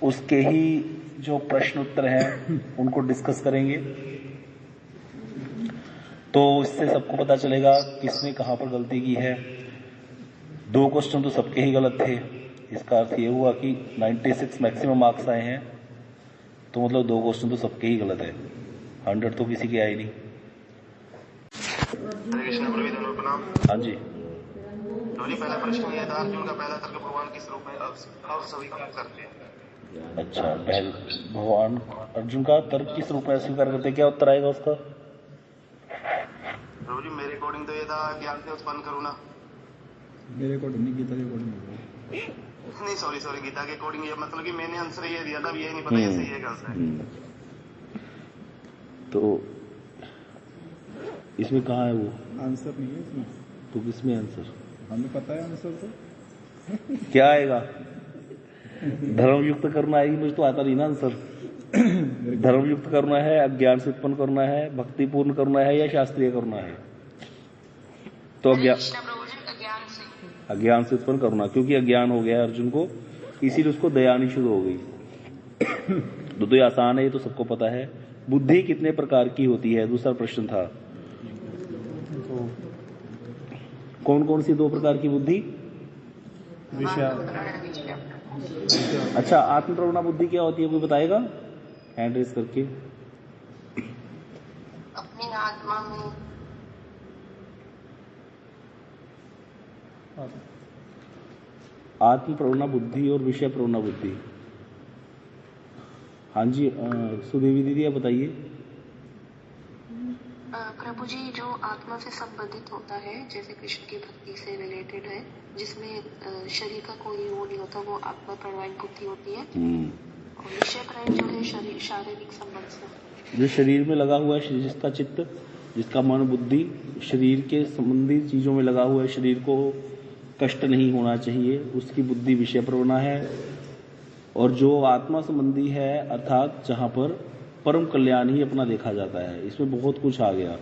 उसके ही जो प्रश्न उत्तर हैं उनको डिस्कस करेंगे। तो इससे सबको पता चलेगा किसने कहां पर गलती की है। 2 क्वेश्चन तो सबके ही गलत थे, इसका अर्थ ये हुआ कि 96 मैक्सिमम मार्क्स आए हैं, तो मतलब 2 क्वेश्चन तो सबके ही गलत है, 100 तो किसी के आए नहीं। हाँ जी, पहला प्रश्न ये था, अर्जुन का पहला तर्क भगवान किस रूप में अस्वीकार करते हैं? अच्छा, भगवान अर्जुन का तर्क किस रूप में अस्वीकार करते हैं, क्या उत्तर आएगा उसका? प्रभु जी मेरे अकॉर्डिंग तो ये था ज्ञान से उत्पन्न करुणा। मेरे अकॉर्डिंग नहीं, गीता के अकॉर्डिंग नहीं, सॉरी गीता के अकॉर्डिंग ये मतलब कि मैंने आंसर ये दिया था, ये नहीं पता ये सही है गलत है। तो इसमें कहाँ है वो आंसर? नहीं है इसमें। तो किसमें आंसर? हमें पता है आंसर तो। क्या आएगा? धर्म युक्त करना आएगी, मुझे तो आता नहीं ना आंसर। धर्म युक्त करना है, अज्ञान से उत्पन्न करना है, भक्तिपूर्ण करना है या शास्त्रीय करना है? तो अज्ञान से उत्पन्न करना, क्योंकि अज्ञान हो गया अर्जुन को, इसीलिए उसको दयानी शुरू हो गई। तो ये आसान है, ये तो सबको पता है। बुद्धि कितने प्रकार की होती है, दूसरा प्रश्न था। कौन कौन सी 2 प्रकार की बुद्धि? अच्छा, आत्म प्रवणा बुद्धि क्या होती है, कोई बताएगा हैंड रेस करके? अपनी आत्मा में आत्म प्रवणा बुद्धि और विषय प्रवणा बुद्धि। हाँ जी, सुदेवी दीदी आप बताइए। प्रभु जी, जो आत्मा से संबंधित होता है, जैसे कृष्ण की भक्ति से रिलेटेड है, जिसमें शरीर का कोई वो नहीं होता, वो आत्मा प्रवाहित बुद्धि होती है। और विषय प्रवण जो है शारीरिक संबंध से, जो शरीर में लगा हुआ है, जिसका चित्त, जिसका मन बुद्धि शरीर के संबंधी चीजों में लगा हुआ है, शरीर को कष्ट नहीं होना चाहिए, उसकी बुद्धि विषय प्रवणा है। और जो आत्मा संबंधी है, अर्थात जहां पर परम कल्याण ही अपना देखा जाता है, इसमें बहुत कुछ आ गया।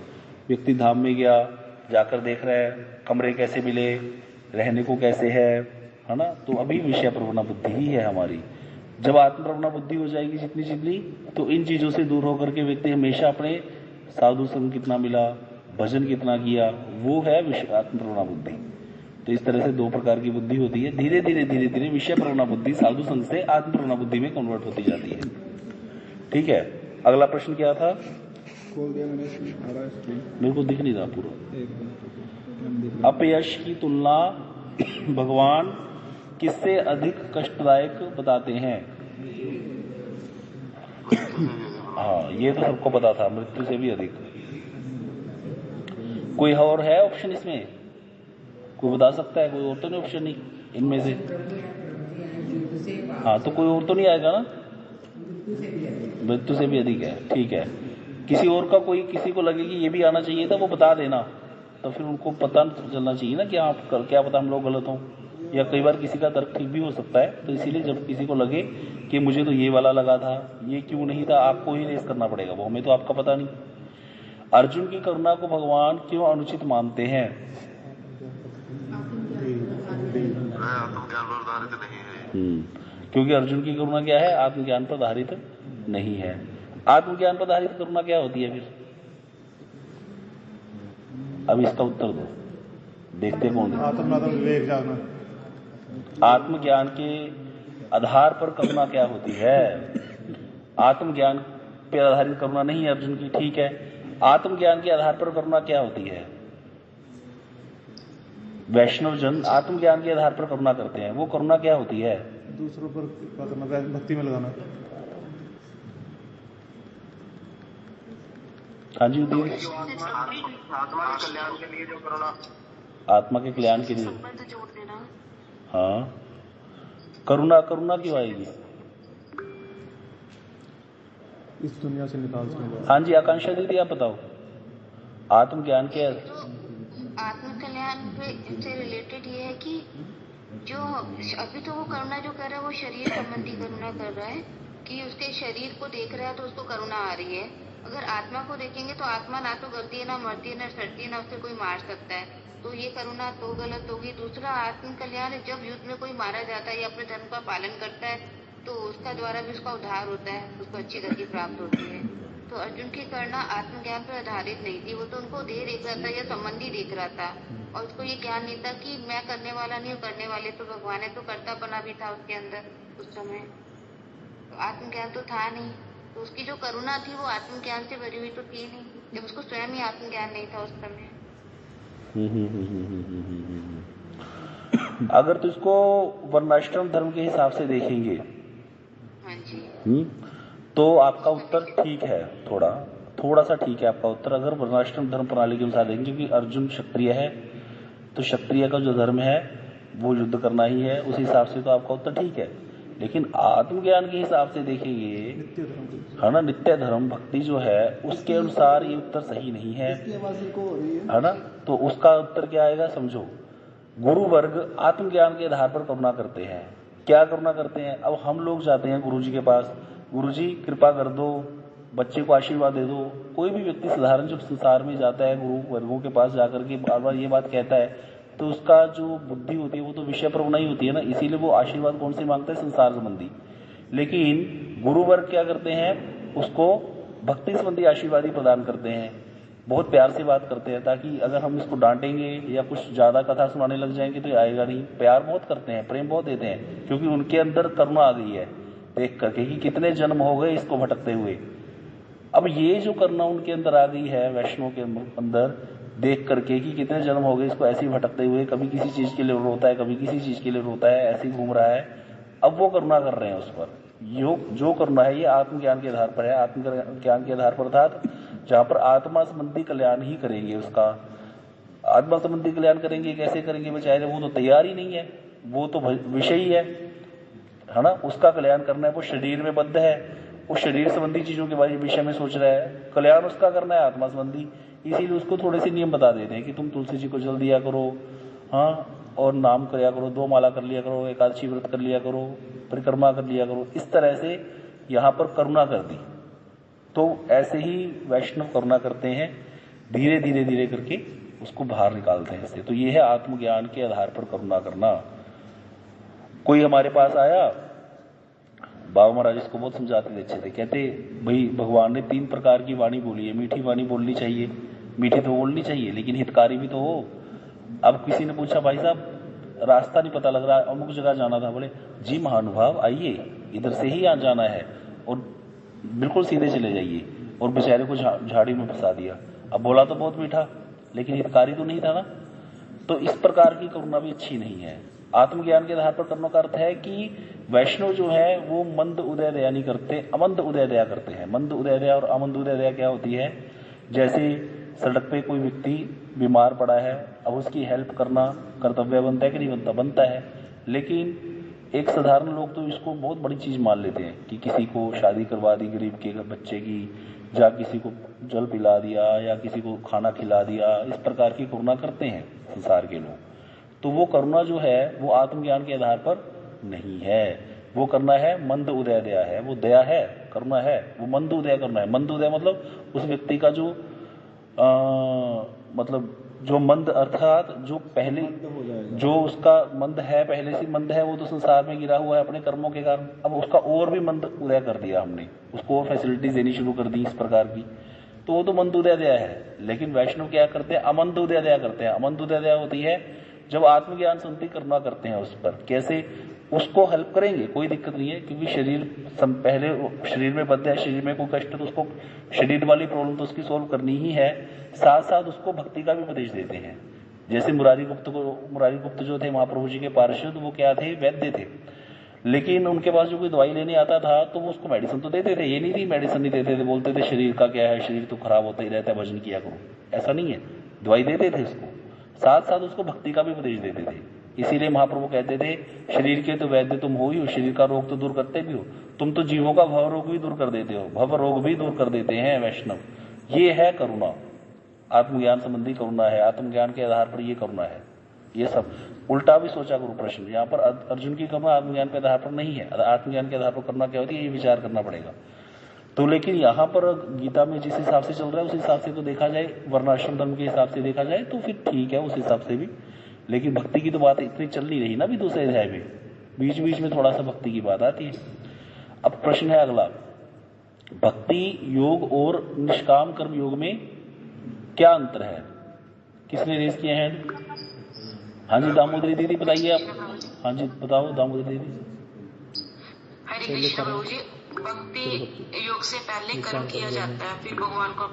व्यक्ति धाम में गया, जाकर देख रहा है कमरे कैसे मिले, रहने को कैसे है ना, तो अभी विषय प्रवणा बुद्धि ही है हमारी। जब आत्म प्रवणा बुद्धि हो जाएगी जितनी, तो इन चीजों से दूर होकर के व्यक्ति हमेशा अपने साधु संग कितना मिला, भजन कितना किया, वो है आत्म प्रवणा बुद्धि। तो इस तरह से 2 प्रकार की बुद्धि होती है। धीरे धीरे विषय प्रवणा बुद्धि साधु संग से आत्म प्रवणा बुद्धि में कन्वर्ट होती जाती है। ठीक है, अगला प्रश्न क्या था? खोल दिया मैंने, मेरे को दिख नहीं रहा पूरा। अपयश की तुलना भगवान किससे अधिक कष्टदायक बताते हैं? हाँ, ये तो सबको पता था, मृत्यु से भी अधिक। कोई और है ऑप्शन इसमें? कोई बता सकता है? कोई और तो नहीं ऑप्शन नहीं इनमें से? हाँ, तो कोई और तो नहीं आएगा ना? मृत्यु से भी अधिक है, ठीक है। किसी और का, कोई किसी को लगे कि ये भी आना चाहिए था, वो बता देना, तो फिर उनको पता चलना चाहिए ना कि आप क्या पता हम लोग गलत हों, या कई बार किसी का तर्क ठीक भी हो सकता है। तो इसीलिए जब किसी को लगे कि मुझे तो ये वाला लगा था, ये क्यों नहीं था, आपको ही रेस करना पड़ेगा, वो हमें तो आपका पता नहीं। अर्जुन की करुणा को भगवान क्यों अनुचित मानते हैं? क्योंकि अर्जुन की करुणा क्या है? आत्मज्ञान पर आधारित नहीं है। आत्मज्ञान पर आधारित करुणा क्या होती है फिर? अब इसका उत्तर दो, देखते कौन है। आत्मज्ञान के आधार पर करुणा क्या होती है? आत्मज्ञान पर आधारित करुणा नहीं है अर्जुन की, ठीक है। आत्मज्ञान के आधार पर करुणा क्या होती है? वैष्णव जन आत्मज्ञान के आधार पर करुणा करते हैं, वो करुणा क्या होती है? दूसरों पर भक्ति में लगाना। हाँ जी, आत्मा के कल्याण के लिए जो करुणा, आत्मा के कल्याण के लिए हाँ, करुणा क्यों आएगी? इस दुनिया से निकाल सकते। हाँ जी, आकांक्षा दीदी आप बताओ। आत्मज्ञान के आत्म कल्याण से रिलेटेड ये है कि जो अभी तो वो करुणा जो कर रहा है, वो शरीर संबंधी करुणा कर रहा है कि उसके शरीर को देख रहा है तो उसको करुणा आ रही है। अगर आत्मा को देखेंगे तो आत्मा ना तो गलती है, ना मरती है, ना सड़ती है, ना उसे कोई मार सकता है, तो ये करुणा तो गलत होगी। दूसरा, आत्म कल्याण जब युद्ध में कोई मारा जाता है या अपने धर्म का पालन करता है तो उसका द्वारा भी उसका उद्धार होता है, उसको अच्छी गति प्राप्त होती है। तो अर्जुन की करना आत्मज्ञान पर आधारित नहीं थी, वो तो उनको देह देख रहा था या संबंधी देख रहा था, और उसको ये ज्ञान नहीं था कि मैं करने वाला नहीं हूँ, करने वाले तो भगवान है। तो कर्तापना भी था उसके अंदर उस समय, तो आत्मज्ञान तो था नहीं। तो उसकी जो करुणा थी वो आत्मज्ञान से भरी हुई तो थी नहीं, जब उसको स्वयं ही आत्मज्ञान नहीं था उस समय। अगर तो इसको वर्णाश्रम धर्म के हिसाब से देखेंगे, हाँ जी, तो आपका उत्तर ठीक है, थोड़ा सा ठीक है आपका उत्तर। अगर वर्णाश्रम धर्म प्रणाली के अनुसार देखेंगे, क्योंकि अर्जुन क्षत्रिय है, तो क्षत्रिय का जो धर्म है वो युद्ध करना ही है, उस हिसाब से तो आपका उत्तर ठीक है। लेकिन आत्मज्ञान के हिसाब से देखेंगे, है ना, नित्य धर्म भक्ति जो है उसके अनुसार ये उत्तर सही नहीं है ना। तो उसका उत्तर क्या आएगा समझो। गुरु वर्ग आत्मज्ञान के आधार पर करुणा करते हैं। क्या करुणा करते हैं? अब हम लोग जाते हैं गुरु जी के पास, गुरु जी कृपा कर दो, बच्चे को आशीर्वाद दे दो। कोई भी व्यक्ति साधारण जब संसार में जाता है गुरु वर्गों के पास जाकर के बार बार ये बात कहता है, तो उसका जो बुद्धि होती है वो तो विषय प्रवण ही होती है ना, इसीलिए वो आशीर्वाद कौन से मांगता है? संसार संबंधी। लेकिन गुरु वर्ग क्या करते हैं? उसको भक्ति संबंधी आशीर्वाद ही प्रदान करते हैं, बहुत प्यार से बात करते हैं, ताकि अगर हम इसको डांटेंगे या कुछ ज्यादा कथा सुनाने लग जाएंगे तो आएगा नहीं। प्यार बहुत करते हैं, प्रेम बहुत देते हैं, क्योंकि उनके अंदर करुणा आ गई है देख करके कि कितने जन्म हो गए इसको भटकते हुए। अब ये जो करुणा उनके अंदर आ गई है वैष्णव के अंदर, देख करके कि कितने जन्म हो गए इसको ऐसे ही भटकते हुए, कभी किसी चीज के लिए रोता है, कभी किसी चीज के लिए रोता है, ऐसे ही घूम रहा है। अब वो करुणा कर रहे हैं उस पर। जो करुणा है ये आत्मज्ञान के आधार पर है। आत्मज्ञान के आधार पर अर्थात जहां पर आत्मा संबंधी कल्याण ही करेंगे, उसका आत्मा संबंधी कल्याण करेंगे। कैसे करेंगे बेचारे? वो तो तैयार ही नहीं है, वो तो विषय ही है ना। उसका कल्याण करना है, वो शरीर में बद्ध है, वो शरीर संबंधी चीजों के बारे विषय में सोच रहा है। कल्याण उसका करना है आत्मा संबंधी, इसीलिए उसको थोड़े से नियम बता देते हैं कि तुम तुलसी जी को जल दिया करो, हाँ, और नाम किया करो, 2 माला कर लिया करो, एकादशी व्रत कर लिया करो, परिक्रमा कर लिया करो। इस तरह से यहाँ पर करुणा कर दी। तो ऐसे ही वैष्णव करुणा करते हैं, धीरे धीरे धीरे करके उसको बाहर निकालते हैं इससे। तो ये है आत्मज्ञान के आधार पर करुणा करना। कोई हमारे पास आया, बाबा महाराज इसको बहुत समझाते थे अच्छे थे, कहते भाई भगवान ने 3 प्रकार की वाणी बोली है, मीठी वाणी बोलनी चाहिए, मीठी तो बोलनी चाहिए, लेकिन हितकारी भी तो हो। अब किसी ने पूछा भाई साहब रास्ता नहीं पता लग रहा, अमुक जगह जाना था, बोले जी महानुभाव आइए, इधर से ही यहाँ जाना है और बिल्कुल सीधे चले जाइए, और बेचारे को झाड़ी में फंसा दिया। अब बोला तो बहुत मीठा, लेकिन हितकारी तो नहीं था ना। तो इस प्रकार की करुणा भी अच्छी नहीं है। आत्मज्ञान के आधार पर करुणा का अर्थ है कि वैष्णव जो है वो मंद उदय दया नहीं करते, अमंद उदय दया करते हैं। मंद उदय दया और अमंद उदय दया क्या होती है? जैसे सड़क पे कोई व्यक्ति बीमार पड़ा है, अब उसकी हेल्प करना कर्तव्य बनता है कि नहीं बनता? बनता है। लेकिन एक साधारण लोग तो इसको बहुत बड़ी चीज मान लेते हैं कि किसी को शादी करवा दी गरीब के बच्चे की, या किसी को जल पिला दिया, या किसी को खाना खिला दिया, इस प्रकार की करुणा करते हैं संसार के लोग। तो वो करुणा जो है वो आत्मज्ञान के आधार पर नहीं है। वो करना है मंद उदय दया है, वो दया है, करुणा है, वो मंद उदय करना है। मंद उदय मतलब उस व्यक्ति का जो मतलब जो मंद अर्थात जो पहले जो उसका मंद है, पहले से मंद है, वो तो संसार में गिरा हुआ है अपने कर्मों के कारण। अब उसका और भी मंद उदय कर दिया हमने, उसको और फैसिलिटीज देनी शुरू कर दी इस प्रकार की, तो वो तो मंद उदय दया है। लेकिन वैष्णव क्या करते हैं? अमंद उदय दया करते हैं। अमंद उदय दया होती है जब आत्मज्ञान संबंधी करुणा करते हैं उस पर। कैसे? उसको हेल्प करेंगे, कोई दिक्कत नहीं है, क्योंकि शरीर पहले शरीर में बद्ध है, शरीर में कोई कष्ट, तो उसको शरीर वाली प्रॉब्लम तो उसकी सोल्व करनी ही है। साथ साथ उसको भक्ति का भी उपदेश देते हैं। जैसे मुरारी गुप्त जो थे महाप्रभु जी के पार्षद, वो क्या थे? वैद्य थे। लेकिन उनके पास जो कोई दवाई लेने आता था तो वो उसको मेडिसिन तो देते थे, ये नहीं थी मेडिसिन नहीं देते थे, बोलते थे शरीर का क्या है, शरीर तो खराब होता ही रहता है, भजन किया करो। ऐसा नहीं है, दवाई देते थे उसको, साथ साथ उसको भक्ति का भी उपदेश देते थे। इसीलिए महाप्रभु कहते थे शरीर के तो वैद्य तुम हो ही हो, शरीर का रोग तो दूर करते भी हो, तुम तो जीवों का भव रोग भी दूर कर देते हो, भव रोग भी दूर कर देते हैं वैष्णव। ये है करुणा, आत्मज्ञान संबंधी करुणा है। आत्मज्ञान के आधार पर ये करुणा है। ये सब उल्टा भी सोचा करो प्रश्न, यहाँ पर अर्जुन की करुणा आत्मज्ञान के आधार पर नहीं है। आत्मज्ञान के आधार पर करुणा क्या होती है, ये विचार करना पड़ेगा। तो लेकिन यहाँ पर गीता में जिस हिसाब से चल रहा है उस हिसाब से तो देखा जाए, वर्णाश्रम धर्म के हिसाब से देखा जाए तो फिर ठीक है उस हिसाब से भी। लेकिन भक्ति की तो बात इतनी चल नहीं रही ना भी दूसरे अध्याय में, बीच बीच में थोड़ा सा भक्ति की बात आती है। अब प्रश्न है अगला, भक्ति योग और निष्काम कर्म योग में क्या अंतर है? किसने रेस किया है? हाँ जी दामोदरी दीदी बताइए आप। हाँ जी बताओ दामोदरी दीदी। हरे कृष्ण प्रभु जी, भक्ति योग से पहले कर्म किया जाता है, फिर भगवान को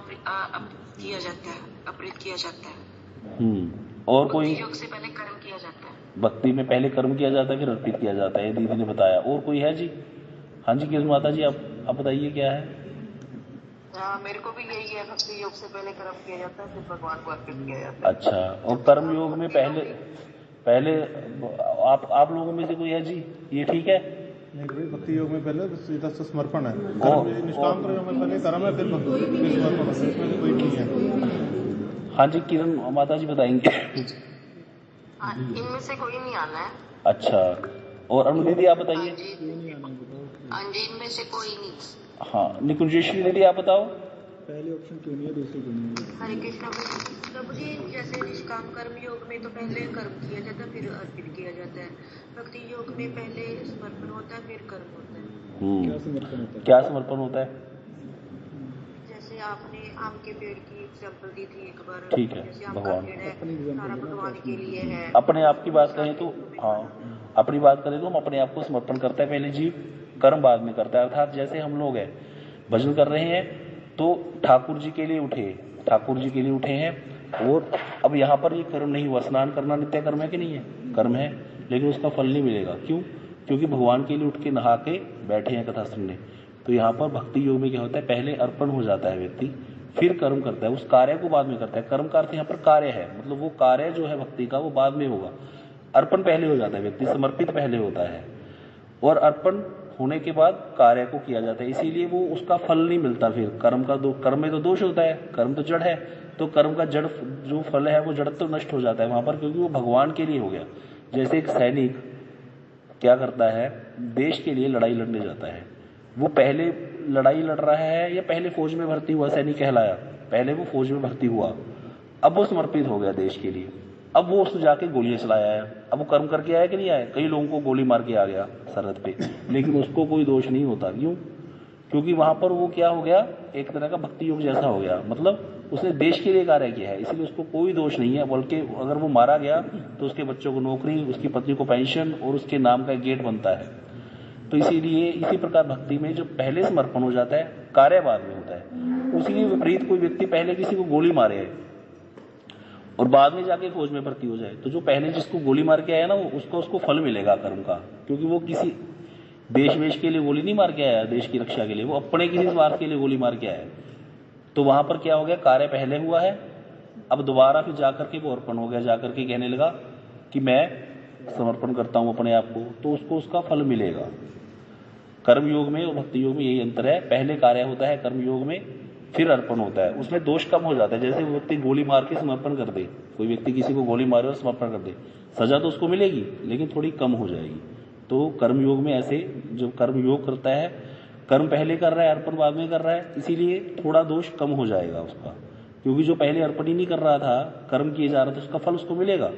किया जाता है, अर्पित किया जाता है। और कोई? योग से पहले कर्म किया जाता है। भक्ति में पहले कर्म किया जाता है फिर अर्पित किया जाता है, दीदी ने बताया। और कोई है जी? हाँ जी किस माता जी आप बताइए क्या है? मेरे को भी यही है, भक्ति योग से पहले कर्म किया जाता है, फिर भगवान को अर्पित किया जाता है। अच्छा, और कर्म योग में पहले आप लोगों में से कोई है जी? ये ठीक है? नहीं भाई, भक्ति योग में पहले सीधा समर्पण है, निष्काम कर्म में पहले कर्म है फिर समर्पण है, इसमें से कोई नहीं है। हाँ जी किरण माता जी बताएंगे। इनमें से कोई नहीं आना है। अच्छा, और अनु दीदी आप बताइए। हाँ जी, इनमें से कोई नहीं। हाँ निकुंजेश्वरी दीदी आप बताओ। पहले ऑप्शन क्यों नहीं है, दूसरी क्यों नहीं है? हरे कृष्ण प्रभु जी, जैसे निष्काम कर्म योग में तो पहले कर्म किया जाता है फिर अर्पित किया जाता है, भक्ति योग में पहले समर्पण होता है फिर कर्म होता है। क्या समर्पण होता है? क्या समर्पण होता है? जैसे आपने आम के पेड़ की एग्जाम्पल दी थी एक बार। ठीक है, जैसे आम का भगवान पेड़ है, सारा भगवान के लिए है। अपने आप की बात करें तो, हाँ अपनी बात करें तो हम अपने आप को समर्पण करते हैं पहले जीव, कर्म बाद में करता है। अर्थात जैसे हम लोग हैं भजन कर रहे हैं तो ठाकुर जी के लिए उठे हैं, और अब यहाँ पर ये कर्म नहीं हुआ। स्नान करना नित्य कर्म है कि नहीं है? कर्म है, लेकिन उसका फल नहीं मिलेगा। क्यों? क्योंकि भगवान के लिए उठ के नहा के बैठे हैं कथा सुनने। तो यहाँ पर भक्ति योग में क्या होता है, पहले अर्पण हो जाता है व्यक्ति, फिर कर्म करता है, उस कार्य को बाद में करता है। कर्म का अर्थ यहाँ पर कार्य है, मतलब वो कार्य जो है भक्ति का वो बाद में होगा। अर्पण पहले हो जाता है, व्यक्ति समर्पित पहले होता है, और अर्पण होने के बाद कार्य को किया जाता है, इसीलिए वो उसका फल नहीं मिलता। फिर कर्म में तो दोष होता है, कर्म तो जड़ है, तो कर्म का जड़ जो फल है वो जड़ तो नष्ट हो जाता है वहां पर, क्योंकि वो भगवान के लिए हो गया। जैसे एक सैनिक क्या करता है, देश के लिए लड़ाई लड़ने जाता है, वो पहले लड़ाई लड़ रहा है या पहले फौज में भर्ती हुआ सैनिक कहलाया? पहले वो फौज में भर्ती हुआ, अब वो समर्पित हो गया देश के लिए, अब वो उसने जाके गोलियां चलाया है, अब वो कर्म करके आया कि नहीं आया? कई लोगों को गोली मार के आ गया सरहद पे, लेकिन उसको कोई दोष नहीं होता। क्यों? क्योंकि वहां पर वो क्या हो गया, एक तरह का भक्ति योग जैसा हो गया, मतलब उसने देश के लिए कार्य किया है, इसलिए उसको कोई दोष नहीं है। बल्कि अगर वो मारा गया तो उसके बच्चों को नौकरी, उसकी पत्नी को पेंशन और उसके नाम का गेट बनता है। तो इसीलिए इसी प्रकार भक्ति में जो पहले समर्पण हो जाता है, कार्य बाद में होता है। उसी के विपरीत कोई व्यक्ति पहले किसी को गोली मारे और बाद में जाके फौज में भर्ती हो जाए, तो जो पहले जिसको गोली मार के आया ना, उसको फल मिलेगा कर्म का, क्योंकि वो किसी देश के लिए गोली नहीं मार के आया, देश की रक्षा के लिए, वो अपने किसी स्वार्थ के लिए गोली मार के आया। तो वहां पर क्या हो गया, कार्य पहले हुआ है, अब दोबारा फिर जाकर के वो अर्पण हो गया, जाकर के कहने लगा कि मैं समर्पण करता हूं अपने आप को, तो उसको उसका फल मिलेगा। कर्म योग में और भक्ति योग में यही अंतर है, पहले कार्य होता है कर्म योग में, फिर अर्पण होता है, उसमें दोष कम हो जाता है। जैसे वो व्यक्ति गोली मार के समर्पण कर दे, कोई व्यक्ति किसी को गोली मारे और समर्पण कर दे, सजा तो उसको मिलेगी लेकिन थोड़ी कम हो जाएगी। तो कर्म योग में ऐसे जो कर्म योग करता है, कर्म पहले कर रहा है अर्पण बाद में कर रहा है, इसीलिए थोड़ा दोष कम हो जाएगा उसका, क्योंकि जो पहले अर्पण ही नहीं कर रहा था, कर्म किए जा रहा था, उसका फल उसको मिलेगा,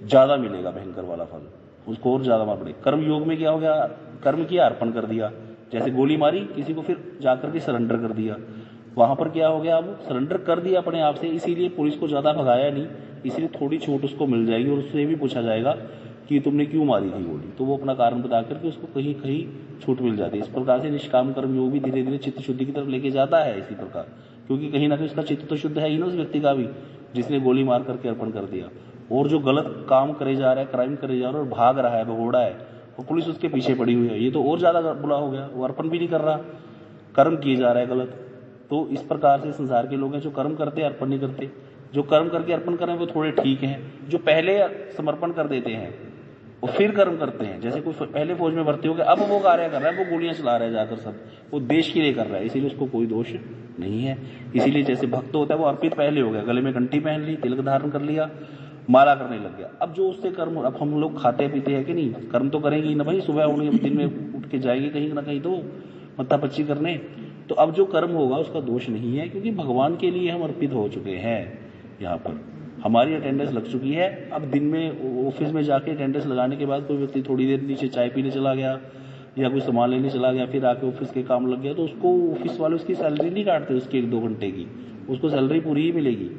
ज्यादा मिलेगा, भयंकर वाला फल उसको और ज्यादा मार पड़ेगा। कर्म योग में क्या हो गया, कर्म किया अर्पण कर दिया, जैसे गोली मारी किसी को, फिर जाकर के सरेंडर कर दिया, वहां पर क्या हो गया, अब सरेंडर कर दिया अपने आप से, इसीलिए पुलिस को ज्यादा भगाया नहीं, इसलिए थोड़ी छूट उसको मिल जाएगी, और उससे भी पूछा जाएगा कि तुमने क्यों मारी थी गोली, तो वो अपना कारण बता करके उसको कहीं कहीं छूट मिल जाती है। इस प्रकार से निष्काम कर्म योग भी धीरे धीरे चित्त शुद्धि की तरफ लेके जाता है इसी प्रकार, क्योंकि कहीं ना कहीं उसका चित्त तो शुद्ध है ही ना उस व्यक्ति का भी, जिसने गोली मार करके अर्पण कर दिया। और जो गलत काम करे जा रहा है, क्राइम करे जा रहा है और भाग रहा है, भगोड़ा है, और पुलिस उसके पीछे पड़ी हुई है, ये तो और ज्यादा बुरा हो गया, वो अर्पण भी नहीं कर रहा, कर्म किए जा रहा है गलत। तो इस प्रकार से संसार के लोग हैं जो कर्म करते हैं अर्पण नहीं करते, जो कर्म करके अर्पण करें वो थोड़े ठीक हैं, जो पहले समर्पण कर देते हैं और फिर कर्म करते हैं, जैसे कोई पहले फौज में भर्ती हो गया, अब वो कार्य कर रहा है, वो गोलियां चला रहा है जाकर, सब वो देश के लिए कर रहा है, इसीलिए उसको कोई दोष नहीं है। इसीलिए जैसे भक्त होता है वो अर्पित पहले हो गया, गले में घंटी पहन ली, तिलक धारण कर लिया, माला करने लग गया। अब जो उससे कर्म, अब हम लोग खाते पीते हैं कि नहीं, कर्म तो करेंगे ना भाई, सुबह उन्हें दिन में उठ के जाएंगे कहीं ना कहीं तो मत्था पच्ची करने, तो अब जो कर्म होगा उसका दोष नहीं है, क्योंकि भगवान के लिए हम अर्पित हो चुके हैं। यहाँ पर हमारी अटेंडेंस लग चुकी है। अब दिन में ऑफिस में जाके अटेंडेंस लगाने के बाद कोई व्यक्ति थोड़ी देर नीचे चाय पीने चला गया, या कोई सामान लेने चला गया, फिर आके ऑफिस के काम लग गया, तो उसको ऑफिस वाले उसकी सैलरी नहीं काटते उसके 1-2 घंटे की, उसको सैलरी पूरी ही मिलेगी।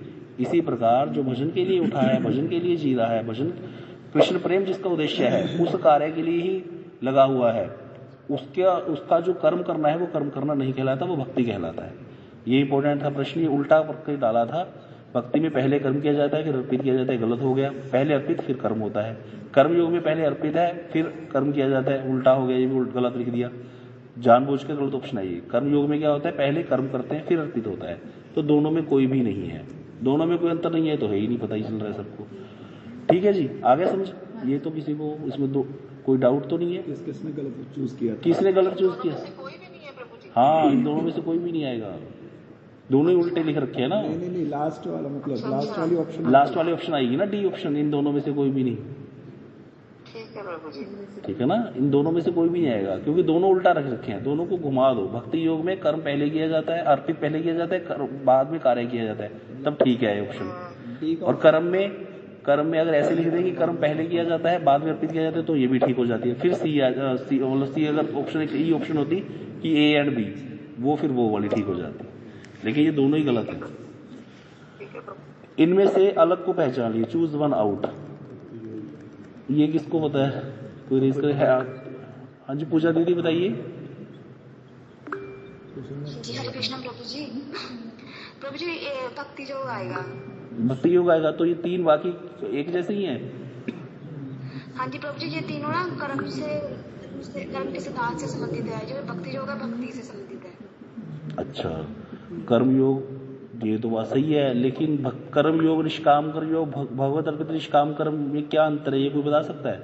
इसी प्रकार जो भजन के लिए उठा है, भजन के लिए जी रहा है, भजन कृष्ण प्रेम जिसका उद्देश्य है, उस कार्य के लिए ही लगा हुआ है, उसका जो कर्म करना है वो कर्म करना नहीं कहलाता, वो भक्ति कहलाता है। ये इंपॉर्टेंट था प्रश्न, ये उल्टा करके डाला था। भक्ति में पहले कर्म किया जाता है फिर अर्पित किया जाता है, गलत हो गया। पहले अर्पित फिर कर्म होता है। कर्म योग में पहले अर्पित है फिर कर्म किया जाता है, उल्टा हो गया, ये भी गलत लिख दिया, जानबूझ के गलत ऑप्शन है ये। कर्म योग में क्या होता है, पहले कर्म करते हैं फिर अर्पित होता है, तो दोनों में कोई भी नहीं है, दोनों में कोई अंतर नहीं है, तो है ही नहीं, पता ही चल रहा है सबको। ठीक है जी, आगे समझ। ये तो किसी को इसमें कोई डाउट तो नहीं है। किसने गलत चूज किया? किसने गलत चूज किया? कोई भी नहीं है प्रभु जी। हाँ, इन दोनों में से कोई भी नहीं आएगा, दोनों ही उल्टे लिख रखे हैं ना। नहीं, लास्ट वाला मतलब लास्ट वाली ऑप्शन, लास्ट वाली ऑप्शन आएगी ना, डी ऑप्शन। इन दोनों में से कोई भी नहीं, ठीक है प्रभु जी। ठीक है ना, इन दोनों में से कोई भी नहीं आएगा, क्योंकि दोनों उल्टा रख रखे हैं, दोनों को घुमा दो। भक्ति योग में कर्म पहले किया जाता है, अर्पित पहले किया जाता है, बाद में कार्य किया जाता है, तब ठीक है ऑप्शन। और कर्म में अगर ऐसे लिख दें कि कर्म पहले किया जाता है बाद में अर्पित किया जाता है, तो ये भी ठीक हो जाती है। फिर सी अगर ऑप्शन ई ऑप्शन होती कि ए एंड बी, वो फिर वो वाली ठीक हो जाती, लेकिन ये दोनों ही गलत है। इनमें से अलग को पहचान लिए, चूज वन आउट। ये किसको पता है, कोई रेज करे? हाँ जी, पूजा दीदी बताइए। जी हरे कृष्ण प्रभु जी। प्रभु जी ये भक्ति योग आएगा। भक्ति योग आएगा, तो ये तीन बाकी एक जैसे ही हैं। हाँ जी प्रभु जी, ये तीनों ना कर्म के सिद्धांत से संबंधित है। जो भक्ति योग है भक्ति से संबंधित है। अच्छा, कर्म योग ये तो बात सही है, लेकिन कर्म योग, निष्काम कर्म योग, भगवत अर्पित निष्काम कर्म में क्या अंतर है, ये कोई बता सकता है?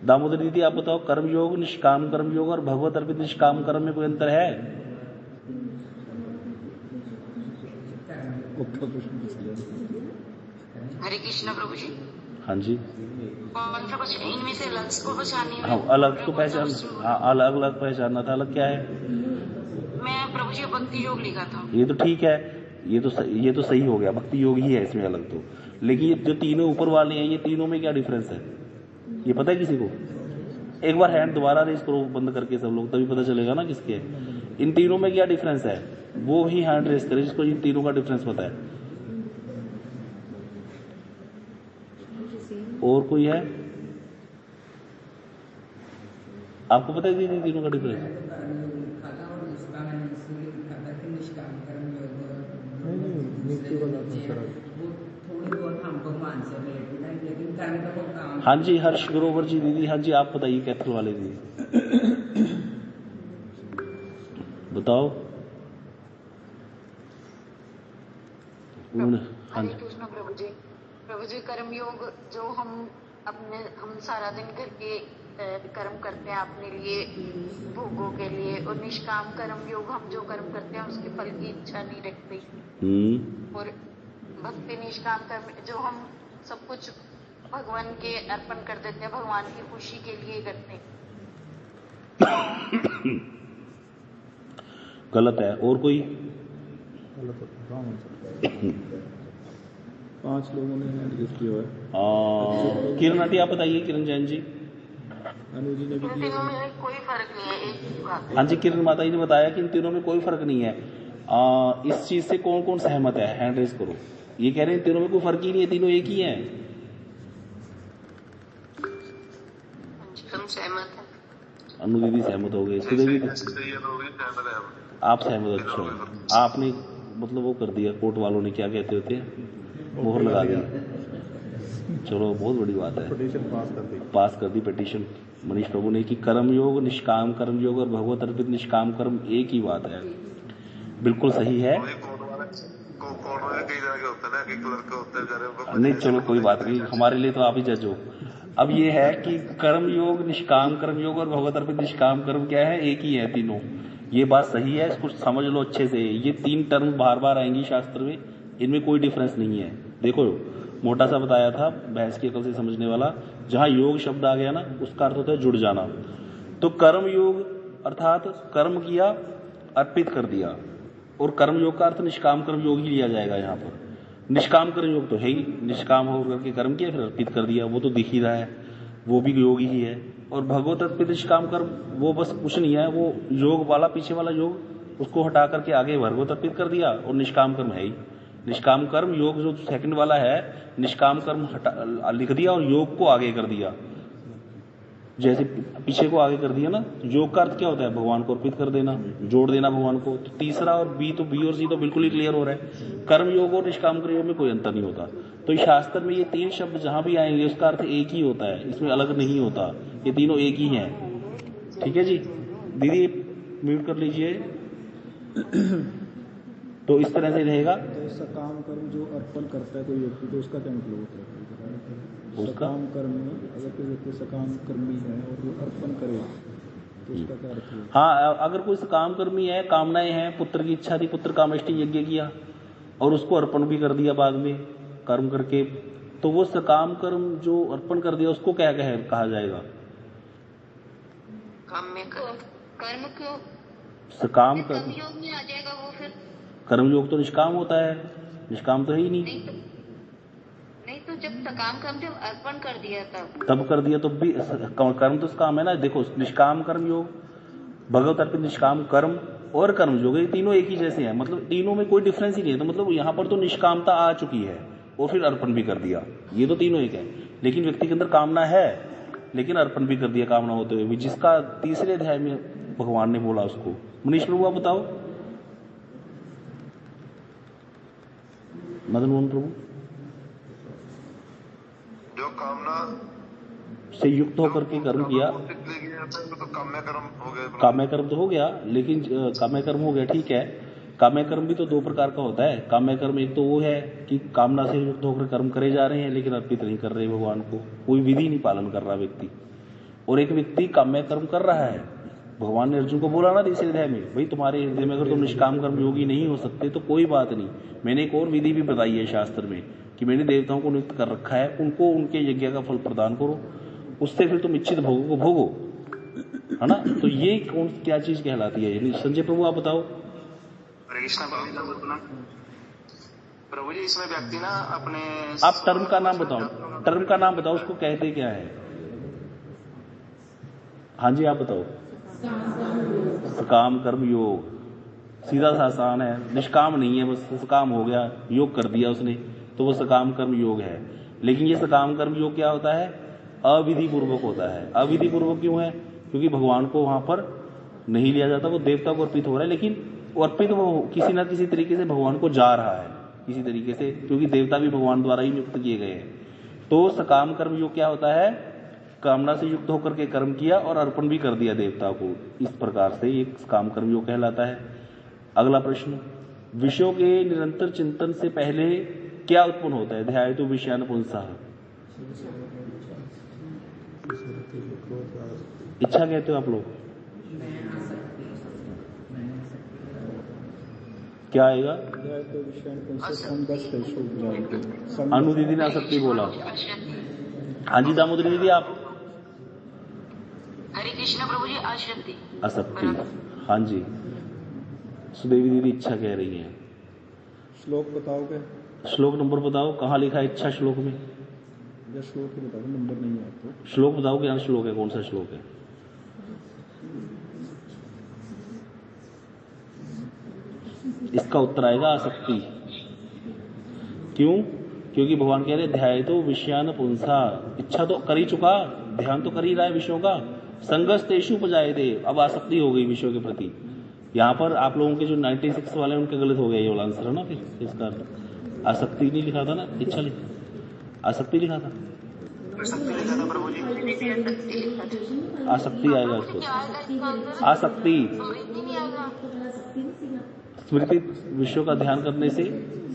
दामोदर दीदी आप बताओ, कर्म योग, निष्काम कर्म योग और भगवत अर्पित निष्काम कर्म में कोई अंतर है? हरे कृष्ण प्रभु जी। हाँ जी, कौन सा कुछ इनमें से अलग को पहचानिए? हाँ, अलग तो पहचान, हाँ अलग अलग पहचानना था। अलग क्या है? मैं प्रभु जी भक्ति योग लिखा था। ये तो ठीक है, ये तो सही हो गया, भक्ति योग ही है इसमें अलग तो। लेकिन ये जो तीनों ऊपर वाले हैं, ये तीनों में क्या डिफरेंस है, ये पता है किसी को? एक बार हैंड दोबारा रेज करो बंद करके सब लोग, तभी पता चलेगा ना किसके है। इन तीनों में क्या डिफरेंस है, वो ही हैंड रेज करे जिसको इन तीनों का डिफरेंस पता है। और कोई है? आपको पता है कि इन तीनों का डिफरेंस? हाँ जी, हर्ष ग्रोवर जी दीदी, हाँ जी आप बताइए, कैथल वाले दीदी बताओ। हाँ जी प्रभु जी कर्म योग जो हम सारा दिन घर के कर्म करते हैं अपने लिए, भोगों के लिए, और निष्काम कर्म योग हम जो कर्म करते हैं उसके फल की इच्छा नहीं रखते। और भक्ति निष्काम कर्म जो हम सब कुछ भगवान के अर्पण कर देते हैं, भगवान की खुशी के लिए करते हैं। गलत है। और कोई? 5 लोगों ने एडजस्ट किया हुआ है। किरण आंटी आप बताइए, किरण जैन जी। अनु जी ने भी इन तीनों में कोई फर्क नहीं है, एक ही बात है। हाँ जी, किरण माता जी ने बताया कि इन तीनों में कोई फर्क नहीं है। इस चीज से कौन कौन सहमत है, हैंड रेज करो। ये कह रहे हैं तीनों में कोई फर्क ही नहीं है, तीनों एक ही हैं। हम सहमत हैं। अनु दीदी सहमत हो गए, सुदेवी आप सहमत? अच्छा, आपने मतलब वो कर दिया, कोर्ट वालों ने क्या कहते होते हैं, मोहर लगा दी। चलो बहुत बड़ी बात है, पिटीशन पास कर दी पिटीशन मनीष प्रभु ने कि कर्म योग, निष्काम कर्म योग और भगवत अर्पित निष्काम कर्म एक ही बात है। बिल्कुल सही है। नहीं चलो कोई बात नहीं, हमारे लिए तो आप ही जज हो। अब ये है कि कर्म योग, निष्काम कर्म योग और भगवत अर्पित निष्काम कर्म क्या है, एक ही है तीनों। ये बात सही है, इसको समझ लो अच्छे से। ये 3 टर्म बार बार आएंगी शास्त्र में, इनमें कोई डिफरेंस नहीं है। देखो मोटा सा बताया था, भैंस की अकल से समझने वाला। जहां योग शब्द आ गया ना, उसका अर्थ होता है जुड़ जाना। तो कर्म योग अर्थात कर्म किया, अर्पित कर दिया, और कर्म योग का अर्थ निष्काम कर्म योग ही लिया जाएगा यहाँ पर। निष्काम कर्म योग तो है ही, निष्काम होकर के कर्म किया फिर अर्पित कर दिया, वो तो दिख ही रहा है। वो भी योग ही है। और भगवत अर्पित निष्काम कर्म वो बस कुछ नहीं है, वो योग वाला पीछे वाला योग उसको हटा करके आगे भगवत अर्पित कर दिया, और निष्काम कर्म है ही। निष्काम कर्म योग जो सेकंड वाला है, निष्काम कर्म हटा लिख दिया और योग को आगे कर दिया, जैसे पीछे को आगे कर दिया ना। योग का अर्थ क्या होता है? भगवान को अर्पित कर देना, जोड़ देना भगवान को। तो तीसरा और बी और सी तो बिल्कुल ही क्लियर हो रहा है। कर्म योग और निष्काम कर्म योग में कोई अंतर नहीं होता। तो इस शास्त्र में ये तीन शब्द जहां भी आएंगे उसका अर्थ एक ही होता है, इसमें अलग नहीं होता, ये तीनों एक ही हैं। ठीक है जी, दीदी म्यूट कर लीजिए। तो इस तरह से रहेगा। तो सकाम कर्म जो अर्पण करता है कोई व्यक्ति, तो उसका क्या मतलब होता है? सकाम कर्म में अगर कोई व्यक्ति सकाम कर्मी है और वो अर्पण करे तो उसका क्या अर्थ है? हाँ, अगर कोई सकाम कर्मी है, कामनाएं हैं, पुत्र की इच्छा थी, पुत्र कामेष्टि यज्ञ किया और उसको अर्पण भी कर दिया बाद में कर्म करके, तो वो सकाम कर्म जो अर्पण कर दिया उसको क्या कहा जाएगा? कर्म क्यों सकाम कर्म कर्म योग में आ जाएगा वो फिर? कर्मयोग तो निष्काम होता है, निष्काम तो है ही नहीं। नहीं तो जब सकाम कर्म जब अर्पण कर दिया तब कर दिया तो भी कर्म तो काम है ना। देखो, निष्काम कर्म योग, भगवत अर्पित निष्काम कर्म और कर्म योग, ये तीनों एक ही जैसे हैं, मतलब तीनों में कोई डिफरेंस ही नहीं है। तो मतलब यहाँ पर तो निष्कामता आ चुकी है और फिर अर्पण भी कर दिया, ये तो तीनों एक है। लेकिन व्यक्ति के अंदर कामना है लेकिन अर्पण भी कर दिया कामना होते हुए भी, जिसका तीसरे अध्याय में भगवान ने बोला उसको। मनीष प्रभु आप बताओ। मदन मोहन प्रभु, जो कामना से युक्त होकर के कर्म किया, तो काम्य कर्म हो गया। काम्य कर्म तो हो गया, लेकिन काम्य कर्म हो गया ठीक है। काम्य कर्म भी तो दो प्रकार का होता है। काम्य कर्म एक तो वो है कि कामना से युक्त होकर कर्म करे जा रहे हैं लेकिन अर्पित नहीं कर रहे भगवान को, कोई विधि नहीं पालन कर रहा व्यक्ति। और एक व्यक्ति काम्य कर्म कर रहा है। भगवान ने अर्जुन को बोला ना तीसरे अध्याय में, भाई तुम्हारे हृदय में अगर तुम निष्काम कर्म योगी नहीं हो सकते तो कोई बात नहीं, मैंने एक और विधि भी बताई है शास्त्र में कि मैंने देवताओं को नियुक्त कर रखा है, उनको उनके यज्ञ का फल प्रदान करो, उससे फिर तुम इच्छित भोगों को भोगो, है ना। तो ये कौन क्या चीज कहलाती है? संजय प्रभु आप बताओ। प्रभु जी, इसमें व्यक्ति ना अपने आप टर्म का नाम बताओ, टर्म का नाम बताओ, उसको कहते क्या है? हाँ जी आप बताओ। सकाम कर्म योग, सीधा सा आसान है, निष्काम नहीं है, बस सकाम हो गया, योग कर दिया उसने, तो वो सकाम कर्म योग है। लेकिन ये सकाम कर्म योग क्या होता है? अविधि पूर्वक होता है। अविधि पूर्वक क्यों है? क्योंकि भगवान को वहां पर नहीं लिया जाता, वो देवता को अर्पित हो रहा है, लेकिन अर्पित वो किसी ना किसी तरीके से भगवान को जा रहा है, किसी तरीके से, क्योंकि देवता भी भगवान द्वारा ही नियुक्त किए गए हैं। तो सकाम कर्म योग क्या होता है? कामना से युक्त होकर के कर्म किया और अर्पण भी कर दिया देवता को, इस प्रकार से एक काम कर्म योग कहलाता है। अगला प्रश्न, विषयों के निरंतर चिंतन से पहले क्या उत्पन्न होता है? ध्याय तो विषयान पुंसः, इच्छा कहते हो आप लोग, क्या आएगा? अनु दीदी ने आसक्ति बोला। हाँ जी दामोदरी दीदी आप। हरे कृष्णा प्रभु जी, आसक्ति। आसक्ति, हाँ जी। सुदेवी दीदी इच्छा कह रही है। श्लोक बताओगे? श्लोक नंबर बताओ, कहाँ लिखा है इच्छा श्लोक में? या श्लोक ही बताओ, नंबर नहीं है आपको। श्लोक बताओ, क्या श्लोक है, कौन सा श्लोक है? इसका उत्तर आएगा आसक्ति। क्यों? क्योंकि भगवान कह रहे ध्याय तो विषयान पुंसः, इच्छा तो कर ही चुका, ध्यान तो कर ही रहा है विषयों का। संगस्तेषु उपजायते, अब आसक्ति हो गई विषयों के प्रति। यहाँ पर आप लोगों के जो 96 वाले उनके गलत हो गया ये वाला आंसर है ना। फिर इसका आसक्ति नहीं लिखा था ना, इच्छा लिखा, आसक्ति लिखा था, आसक्ति आएगा इसको। आसक्ति स्मृति, विषयों का ध्यान करने से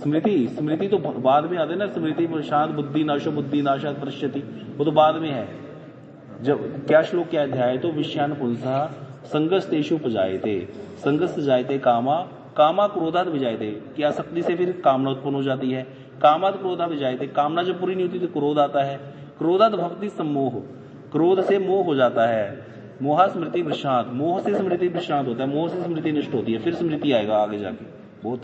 स्मृति, स्मृति तो बाद में आते हैं ना। स्मृति प्रशांत बुद्धि नाशो बुद्धि नाशात पश्यति, वो तो बाद में है। जब क्या श्लोक क्या अध्याय तो विषयान पुंसः संगस्तेषु उपजायते, संगस्त जायते कामा, कामा क्रोधात विजायते, कि आसक्ति से फिर कामना उत्पन्न हो जाती है। कामात क्रोधा विजायते, कामना जब पूरी नहीं होती तो क्रोध आता है। क्रोधात भक्ति सम्मोह, क्रोध से मोह हो जाता है। मोहा स्मृति प्रशांत, मोह से स्मृति प्रशांत होता है, मोह से स्मृति नष्ट होती है, फिर स्मृति आएगा आगे जाके। बहुत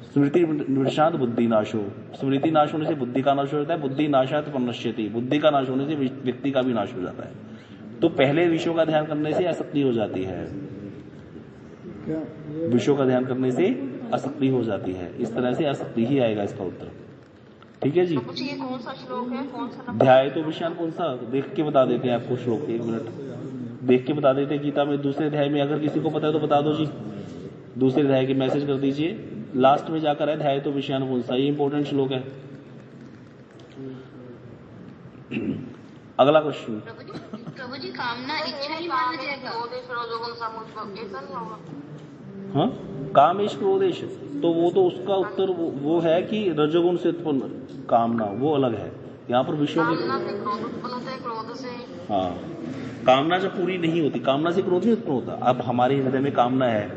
स्मृति विनाशात बुद्धि नाशो, स्मृति नाश होने से बुद्धि का नाश हो जाता है, बुद्धि नाशात प्रणश्यति, बुद्धि का नाश होने से व्यक्ति का भी नाश हो जाता है। तो पहले विषयों का ध्यान करने से आसक्ति हो जाती है, विषयों का ध्यान करने से आसक्ति हो जाती है, इस तरह से आसक्ति ही आएगा इसका उत्तर। ठीक है जी। तो ये कौन सा श्लोक है, कौन सा नंबर? ध्याय तो विषयान कौन सा, देख के बता देते हैं आपको श्लोक, 1 मिनट देख के बता देते हैं गीता में दूसरे अध्याय में, अगर किसी को पता है तो बता दो जी, दूसरे अध्याय के मैसेज कर दीजिए, लास्ट में जाकर है ध्याय तो विषयान कौन सा, ये इंपॉर्टेंट श्लोक है। अगला क्वेश्चन। प्रभु जी कामना इच्छा ही माना जाएगा? हाँ, कामेश क्रोधेश, तो वो तो उसका उत्तर वो है कि रजोगुण से उत्पन्न कामना, वो अलग है। यहाँ पर विषयों की क्रोध से, हाँ, कामना जब पूरी नहीं होती, कामना से क्रोध नहीं उत्पन्न होता। अब हमारे हृदय में कामना है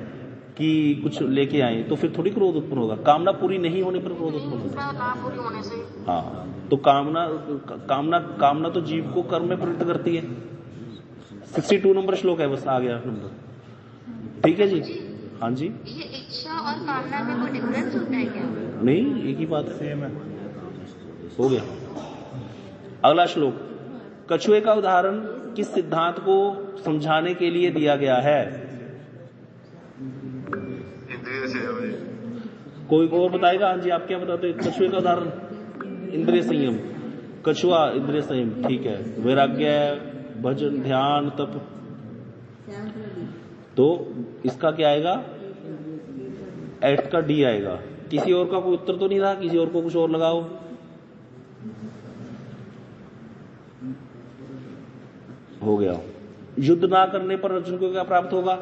कि कुछ लेके आए, तो फिर थोड़ी क्रोध उत्पन्न होगा, कामना पूरी नहीं होने पर क्रोध उत्पन्न होगा। ना पूरी होने से। हाँ, तो कामना तो जीव को कर्म में प्रवृत्त करती है। 62 नंबर श्लोक है, बस आ गया नंबर। ठीक है जी। हाँ जी। ये इच्छा और कामना में कोई डिफरेंस होता है क्या? नहीं, एक ही बात है, सेम है। हो गया। अगला श्लोक, कछुए का उदाहरण किस सिद्धांत को समझाने के लिए दिया गया है? इंद्रिय से है भाई। कोई और बताएगा? हाँ जी, आप क्या बताते हैं? कछुए का उदाहरण इंद्रिय संयम, कछुआ इंद्रिय संयम, ठीक है। वैराग्य, भजन, ध्यान, तप, तो इसका क्या आएगा? 8 का डी आएगा। किसी और का कोई उत्तर तो नहीं रहा? किसी और को कुछ और लगाओ। हो गया। युद्ध ना करने पर अर्जुन को क्या प्राप्त होगा?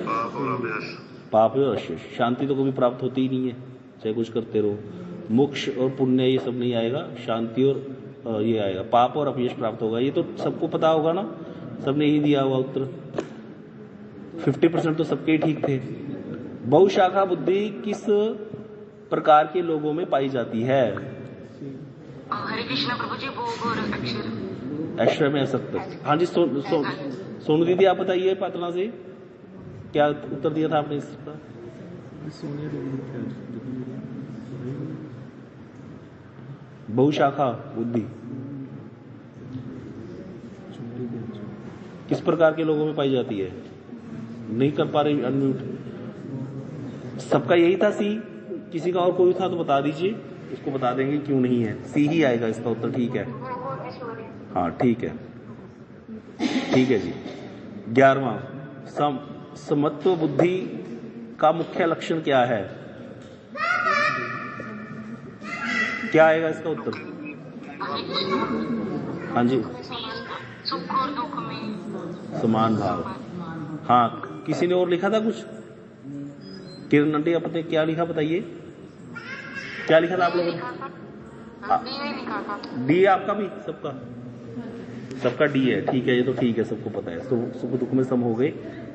पाप और अभ्यास। पाप और अशेष, शांति तो कभी प्राप्त होती ही नहीं है, चाहे कुछ करते रहो। मोक्ष और पुण्य ये सब नहीं आएगा, शांति और ये आएगा, पाप और अपयश प्राप्त होगा। ये तो सबको पता होगा ना, सबने ही दिया हुआ उत्तर। 50% तो सबके ही ठीक थे। बहुशाखा बुद्धि किस प्रकार के लोगों में पाई जाती है? हरे कृष्ण प्रभु जी, भोग और अक्षर। अक्षर में असक्त। हाँ जी, सोनू दीदी आप बताइए पाटना से, क्या उत्तर दिया था आपने इसका? बहुशाखा बुद्धि किस प्रकार के लोगों में पाई जाती है? नहीं कर पा रही अनम्यूट। सबका यही था सी, किसी का और कोई था तो बता दीजिए, उसको बता देंगे क्यों नहीं है। सी ही आएगा इसका उत्तर। ठीक है, हाँ ठीक है, ठीक है जी। 11वां, समत्व बुद्धि का मुख्य लक्षण क्या है? क्या आएगा इसका उत्तर? हाँ जी, सुख और दुख में समान भाव। हाँ, किसी ने और लिखा था कुछ? किरण आंटी आपने क्या लिखा बताइए, क्या लिखा था आप लोगों ने? डी आपका भी, सबका डी है। ठीक है, ये तो ठीक है, सबको पता है। सुख दुख में सम हो गए,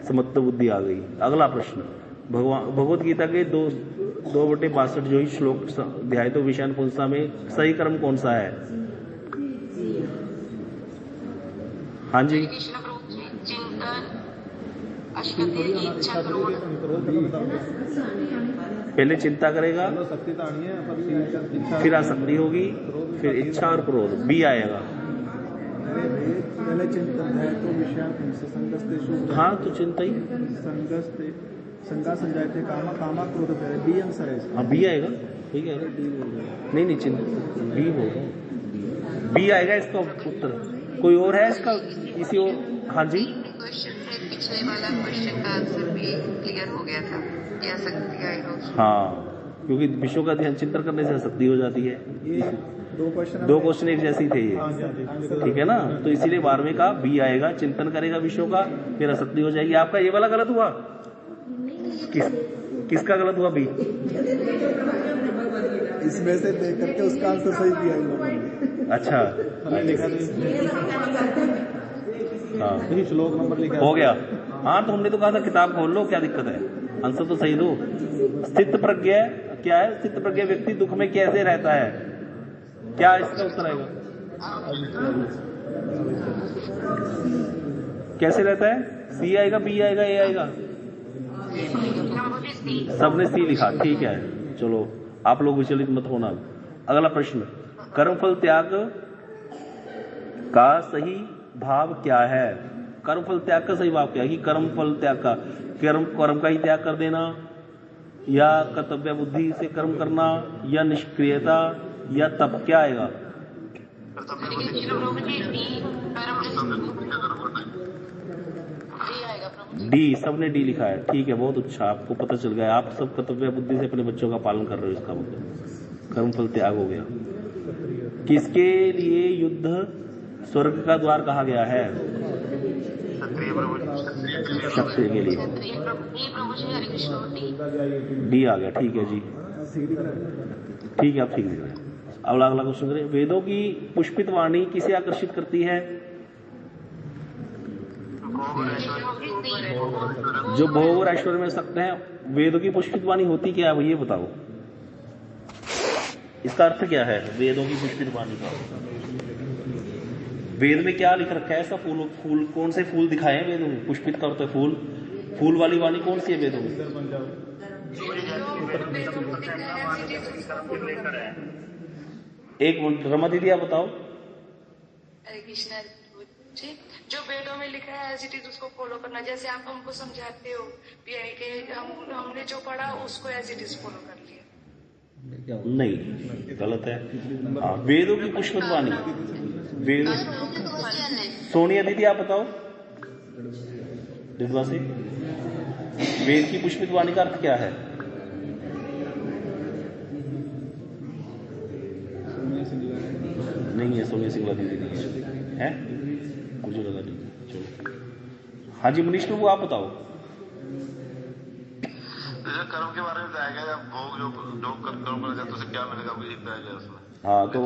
समत्व बुद्धि आ गई। अगला प्रश्न, भगवत गीता के 2/62 जो ही श्लोक ध्याय तो विषयान कौन सा में सही कर्म कौन सा है? हाँ जी, चिंतन, अष्टति, इच्छा, क्रोध। पहले चिंता करेगा, शक्ति तो आनी है, पर इच्छा, फिर आसक्ति होगी, फिर इच्छा और क्रोध, बी आएगा। पहले चिंतन है तो विषयान संगस्तेषु। हाँ, तो चिंता ही संगस्ते संगा संजायते कामा कामा क्रोध पहले बी आंसर है। हाँ, बी आएगा, ठीक है। नहीं चिंता बी होगा, बी आएगा इसका उत्तर। कोई और है इसका? किसी और? हाँ जी, क्वेश्चन से पिछले वाला क्वेश्चन का आंसर भी क्लियर हो गया था, क्या शक्ति आएगा? हाँ, क्योंकि विषयों का ध्यान चिंतन करने से शक्ति हो जाती है। दो क्वेश्चन एक जैसे ही थे ये, ठीक है ना? तो इसीलिए 12वें का बी आएगा, चिंतन करेगा विषयों का, फिर आसक्ति हो जाएगी। आपका ये वाला गलत हुआ? किसका गलत हुआ? बी। इसमें से देख करके उसका आंसर सही दिया। अच्छा, लिखा हाँ, श्लोक नंबर लिखा हो गया। हाँ, तो हमने तो कहा था किताब खोल लो, क्या दिक्कत है? आंसर तो सही दो। स्थित प्रज्ञ क्या है? स्थित प्रज्ञ व्यक्ति दुख में कैसे रहता है? क्या इसका उत्तर आएगा? कैसे रहता है? सी आएगा, बी आएगा, ए आएगा? सबने सी लिखा, ठीक है। चलो आप लोग विचलित मत होना। अगला प्रश्न, कर्मफल त्याग का सही भाव क्या है? कर्मफल त्याग का सही भाव क्या है? कि कर्मफल त्याग का कर्म का ही त्याग कर देना, या कर्तव्य बुद्धि से कर्म करना, या निष्क्रियता, या तप, क्या आएगा? डी, सबने डी लिखा है, ठीक है, बहुत अच्छा। आपको पता चल गया, आप सब कर्तव्य बुद्धि से अपने बच्चों का पालन कर रहे हो, इसका मतलब कर्मफल त्याग हो गया। किसके लिए युद्ध स्वर्ग का द्वार कहा गया है? क्षत्रिय के लिए। डी आ गया, ठीक है जी, ठीक है, आप ठीक है। अब अगला क्वेश्चन करें, वेदों की पुष्पित वाणी किसे आकर्षित करती है? जो भोग और ऐश्वर्य में सकते हैं। वेदों की पुष्पित वाणी होती क्या है, ये बताओ, इसका अर्थ क्या है वेदों की पुष्पित वाणी का? वेद में क्या लिख रखा है ऐसा? फूल कौन से फूल दिखाए हैं वेदों में? पुष्पित का अर्थ है फूल। फूल वाली वाणी कौन सी है वेदों में? एक मिनट, रमा दीदी आप बताओ। हरे कृष्णा जी, जो वेदों में लिखा है एज इट इज उसको फॉलो करना। जैसे आप हमको समझाते हो कि हमने जो पढ़ा उसको एज इट इज फॉलो कर लिया। नहीं, गलत है। हाँ, वेदों की पुष्पित वाणी, वेद। सोनिया दीदी आप बताओ, दिदवासी, वेद की पुष्पित वाणी का अर्थ क्या है? नहीं है, सोनिया सिंगला दीदी नहीं है, मुझे लगा नहीं। चलो, हाँ जी मनीष प्रभु आप बताओ। कर्म के बारे में बताया गया, जब भोग जो कर्म करेगा तो उसे क्या मिलेगा, मुझे बताया गया उसमें। हाँ, तो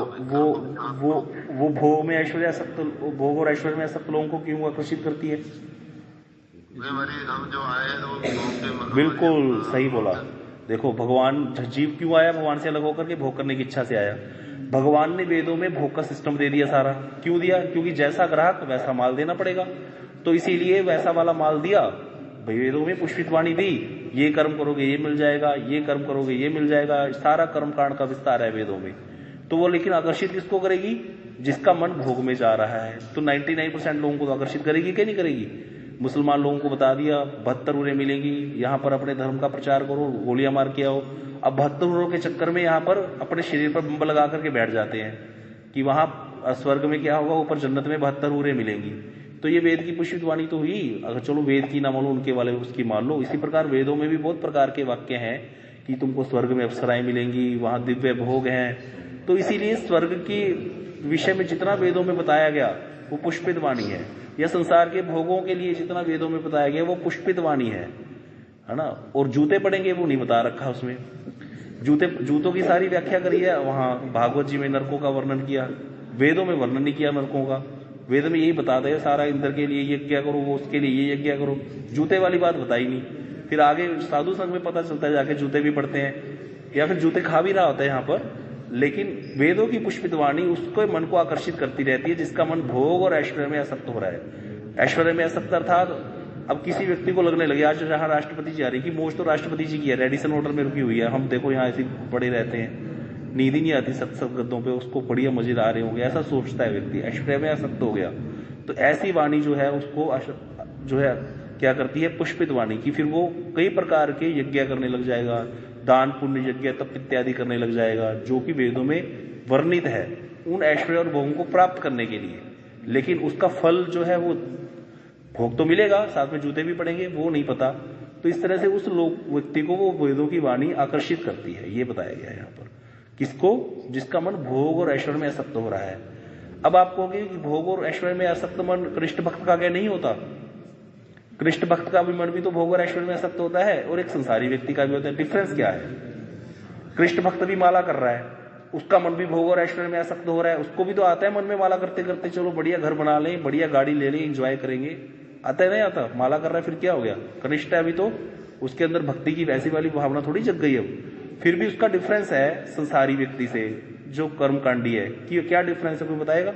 वो भोग में ऐश्वर्य आसक्त, भोग और ऐश्वर्य में आसक्त लोगों को क्यों आकर्षित करती है? हम जो आए हैं तो बिल्कुल सही बोला। देखो, भगवान जीव क्यों आया? भगवान से अलग होकर के भोग करने की इच्छा से आया। भगवान ने वेदों में भोग का सिस्टम दे दिया सारा। क्यों दिया? क्योंकि जैसा ग्राहक वैसा माल देना पड़ेगा, तो इसीलिए वैसा वाला माल दिया। वेदों में पुष्पित वाणी दी, ये कर्म करोगे ये मिल जाएगा, ये कर्म करोगे ये मिल जाएगा। सारा कर्म कांड का विस्तार है वेदों में। तो वो लेकिन आकर्षित किसको करेगी? जिसका मन भोग में जा रहा है। तो 99% लोगों को तो आकर्षित करेगी कि नहीं करेगी? मुसलमान लोगों को बता दिया 72 उरें मिलेंगी, यहाँ पर अपने धर्म का प्रचार करो, गोलियां मार के आओ। अब 72 उरों के चक्कर में यहाँ पर अपने शरीर पर बम लगा करके बैठ जाते हैं कि वहां स्वर्ग में क्या होगा, ऊपर जन्नत में 72 उरें मिलेंगी। तो ये वेद की पुष्पित वाणी तो हुई। अगर चलो वेद की ना मानो, उनके वाले उसकी मान लो। इसी प्रकार वेदों में भी बहुत प्रकार के वाक्य हैं कि तुमको स्वर्ग में अप्सराएं मिलेंगी, वहां दिव्य भोग हैं। तो इसीलिए स्वर्ग की विषय में जितना वेदों में बताया गया वो पुष्पित वाणी है। या संसार के भोगों के लिए जितना वेदों में बताया गया वो पुष्पित वाणी है ना। और जूते पड़ेंगे वो नहीं बता रखा उसमें। जूतों की सारी व्याख्या करी है वहां भागवत जी में, नरकों का वर्णन किया। वेदों में वर्णन नहीं किया नरकों का। वेद में यही बता दे सारा, इंद्र के लिए यज्ञ करो, वो उसके लिए ये यज्ञ करो। जूते वाली बात बताई नहीं। फिर आगे साधु संघ में पता चलता है जाके जूते भी पड़ते हैं, या फिर जूते खा भी रहा होता है यहाँ पर। लेकिन वेदों की पुष्पित वाणी उसको मन को आकर्षित करती रहती है जिसका मन भोग और ऐश्वर्य में आसक्त हो रहा है। ऐश्वर्य में आसक्त अर्थात अब किसी व्यक्ति को लगने लगे, आज जहां राष्ट्रपति जी आ रही, कि मोज तो राष्ट्रपति जी की है, रेडिसन ऑर्डर में रुकी हुई है, हम देखो यहाँ ऐसे पड़े रहते हैं, नींद ही नहीं आती सख्त गद्दों पे, उसको बढ़िया मजे आ रहे होंगे, ऐसा सोचता है व्यक्ति, ऐश्वर्य में आसक्त हो गया। तो ऐसी वाणी जो है उसको जो है क्या करती है, पुष्पित वाणी की। फिर वो कई प्रकार के यज्ञ करने लग जाएगा, दान पुण्य यज्ञ तप इत्यादि करने लग जाएगा, जो कि वेदों में वर्णित है उन ऐश्वर्य और भोगों को प्राप्त करने के लिए। लेकिन उसका फल जो है वो भोग तो मिलेगा, साथ में जूते भी पड़ेंगे, वो नहीं पता। तो इस तरह से उस व्यक्ति को वो वेदों की वाणी आकर्षित करती है, ये बताया गया है यहाँ पर। किसको? जिसका मन भोग और ऐश्वर्य में आसक्त हो रहा है। अब आप कहोगे कि भोग और ऐश्वर्य में आसक्त मन कृष्ण भक्त का क्या नहीं होता? कृष्ण भक्त का भी मन भी तो भोग और ऐश्वर्य में आसक्त होता है, और एक संसारी व्यक्ति का भी होता है। डिफरेंस क्या है? कृष्ण भक्त भी माला कर रहा है, उसका मन भी भोग और ऐश्वर्य में आसक्त हो रहा है। उसको भी तो आता है मन में माला करते करते, चलो बढ़िया घर बना लें, बढ़िया गाड़ी ले लें, एंजॉय करेंगे। आता है नहीं आता? माला कर रहा है, फिर क्या हो गया? कनिष्ठ है अभी तो, उसके अंदर भक्ति की वैसी वाली भावना थोड़ी जग गई अब। फिर भी उसका डिफरेंस है संसारी व्यक्ति से जो कर्मकांडी है। कि क्या डिफरेंस है, कोई बताएगा?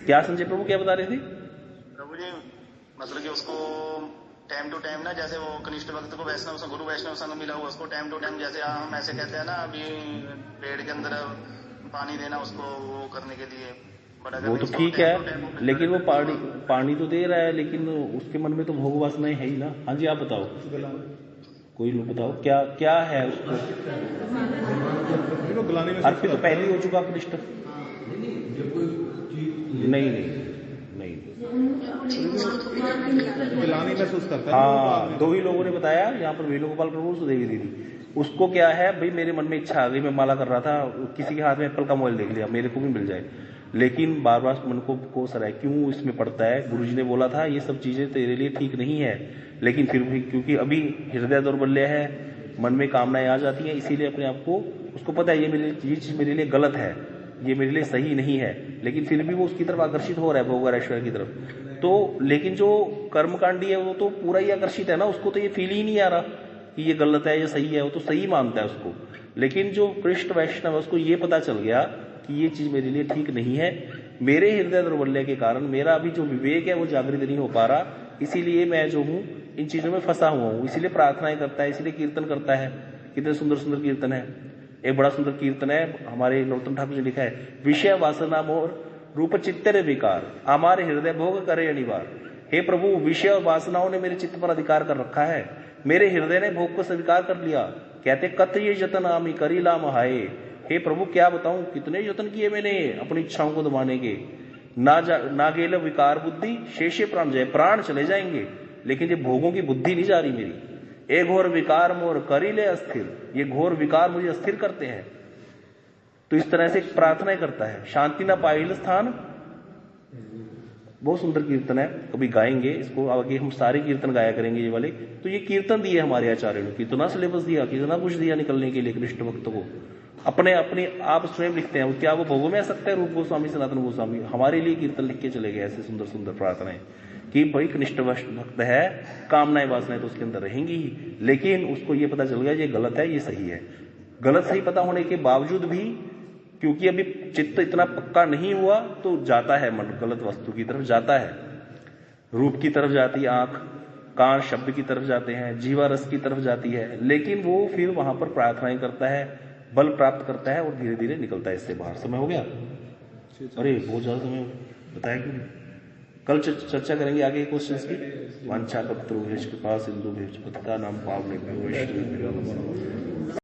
क्या संजय प्रभु क्या बता रहे थे? प्रभु जी, मतलब कि उसको टाइम टू टाइम ना, जैसे वो कनिष्ठ भक्त को वैष्णव संघ, गुरु वैष्णव संघ मिला हुआ, उसको टाइम टू टाइम, जैसे हम ऐसे कहते हैं ना अभी पेड़ के अंदर पानी देना उसको वो करने के लिए, बट अगर वो तो ठीक है, लेकिन वो पानी तो दे रहा है, लेकिन उसके मन में तो भोग वासनाएं है ही ना। हाँ जी, आप बताओ, कोई लोग बताओ क्या क्या है उसको। अर्पित तो पहले ही हो चुका कनिष्ठ। नहीं नहीं नहीं, गिलानी महसूस करता है। हाँ, दो ही लोगों ने बताया यहाँ पर, वेणुगोपाल प्रभु, सुदेवी दीदी। उसको क्या है भाई, मेरे मन में इच्छा आ गई, मैं माला कर रहा था, किसी के हाथ में एप्पल का मोबाइल देख लिया, मेरे को भी मिल जाए, लेकिन बार बार मन को कोस रहा है, क्यों इसमें पड़ता है। गुरुजी ने बोला था ये सब चीजें तेरे लिए ठीक नहीं है, लेकिन फिर भी क्योंकि अभी हृदय दौर्बल्य है, मन में कामनाएं आ जाती हैं, इसीलिए अपने आप को, उसको पता है ये चीज मेरे लिए गलत है, ये मेरे लिए सही नहीं है, लेकिन फिर भी वो उसकी तरफ आकर्षित हो रहा है, भोग और ऐश्वर्य की तरफ। तो लेकिन जो कर्मकांडी है वो तो पूरा ही आकर्षित है ना, उसको तो ये फील ही नहीं आ रहा कि ये गलत है, ये सही है, वो तो सही मानता है उसको। लेकिन जो कृष्ण वैष्णव है उसको ये पता चल गया कि ये चीज मेरे लिए ठीक नहीं है, मेरे हृदय दौर्बल्य के कारण मेरा अभी जो विवेक है वो जागृत नहीं हो पा रहा, इसीलिए मैं जो हूँ इन चीजों में फंसा हुआ हूँ, इसीलिए प्रार्थनाएं करता है, इसीलिए कीर्तन करता है। कितने सुंदर सुंदर कीर्तन है। एक बड़ा सुंदर कीर्तन है, हमारे नरोत्तम ठाकुर जी लिखा है, विषय वासना मोर रूप चित्तर विकार, हमारे हृदय भोग करे अनिवार। हे प्रभु, विषय और वासनाओं ने मेरे चित्त पर अधिकार कर रखा है, मेरे हृदय ने भोग को स्वीकार कर लिया। कहते कत ये जतन आमी करी लाम हाय। हे प्रभु, क्या बताऊं कितने जतन किए मैंने अपनी इच्छाओं को दबाने के, ना गेल विकार बुद्धि शेषे प्राण जाए, प्राण चले जाएंगे, लेकिन ये भोगों की बुद्धि नहीं जा रही मेरी। ए घोर विकार मोर करी ले अस्थिर, ये घोर विकार मुझे अस्थिर करते हैं। तो इस तरह से प्रार्थना करता है। शांति ना पाइल स्थान, बहुत सुंदर कीर्तन है, कभी गाएंगे इसको, आगे हम सारे कीर्तन गाया करेंगे ये वाले। तो ये कीर्तन दिए हमारे आचार्य ने, कितना सिलेबस दिया, कितना कुछ दिया निकलने के लिए कृष्ण भक्त को। अपने आप स्वयं लिखते हैं, क्या वो भोगों में आ सकता है? रूप गोस्वामी, सनातन गोस्वामी हमारे लिए कीर्तन लिख के चले गए, ऐसे सुंदर सुंदर प्रार्थनाएं कि भाई कनिष्ठ भक्त है, कामनाएं वासनाएं तो उसके अंदर रहेंगी ही, लेकिन उसको ये पता चल गया ये गलत है, ये सही है। गलत सही पता होने के बावजूद भी, क्योंकि अभी चित्त इतना पक्का नहीं हुआ, तो जाता है मन गलत वस्तु की तरफ जाता है, रूप की तरफ जाती है आंख, कान शब्द की तरफ जाते हैं, जीवा रस की तरफ जाती है, लेकिन वो फिर वहां पर प्रार्थनाएं करता है, बल प्राप्त करता है और धीरे धीरे निकलता है इससे बाहर। समय हो गया? अरे बहुत ज्यादा समय बताया क्यों? कल चर्चा करेंगे आगे क्वेश्चंस की। वांछा कल्पतरुभ्यश्च कृपा सिंधुभ्यश्च पतितानां पावनेभ्यो वैष्णवेभ्यो नमो नमः।